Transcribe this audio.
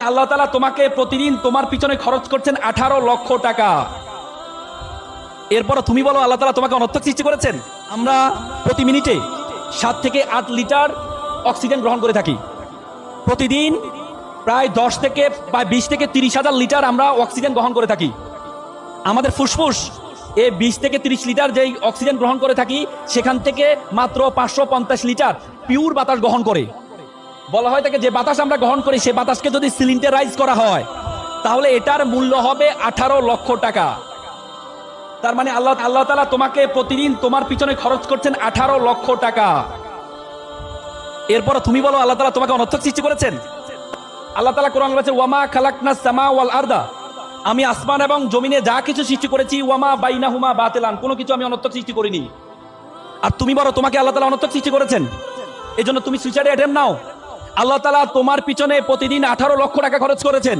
আল্লাহ তাআলা তোমাকে প্রতিদিন তোমার পিছনে খরচ করছেন 18 লক্ষ টাকা। এরপর তুমি বলো আল্লাহ তাআলা তোমাকে অনর্থক সৃষ্টি করেছেন। আমরা প্রতি মিনিটে 7 থেকে 8 লিটার অক্সিজেন গ্রহণ করে থাকি। প্রতিদিন প্রায় 10 থেকে বা 20 থেকে 30 হাজার লিটার আমরা অক্সিজেন গ্রহণ করে থাকি। আমাদের ফুসফুস এই 20 থেকে 30 লিটার যেই অক্সিজেন গ্রহণ করে থাকি, সেখান থেকে মাত্র 550 লিটার পিওর বাতাস গ্রহণ করে। বলা হয় থাকে যে বাতাস আমরা গ্রহণ করি, সে বাতাসকে যদি সিলিন্ডারাইজ করা হয় তাহলে এটার মূল্য হবে 18 লক্ষ টাকা। তার মানে আল্লাহ তাআলা তোমাকে প্রতিদিন তোমার পিছনে খরচ করছেন 18 লক্ষ টাকা। এরপর তুমি বলো আল্লাহ তাআলা তোমাকে অনর্থক সৃষ্টি করেছেন। আল্লাহ তাআলা কোরআনে বলেছেন ওয়ামা খালাকনাস সামা ওয়াল আরদা, আমি আসমান এবং জমিনে যা কিছু সৃষ্টি করেছি ওয়ামা বাইনাহুমা বাতিলান, কোনো কিছু আমি অনর্থক সৃষ্টি করিনি। আর তুমি বলো তোমাকে আল্লাহ তাআলা অনর্থক সৃষ্টি করেছেন, এজন্য তুমি সুইসাইড অ্যাটেম্প নাও। আল্লাহ তাআলা তোমার পিছনে প্রতিদিন 18 লক্ষ টাকা খরচ করেছেন।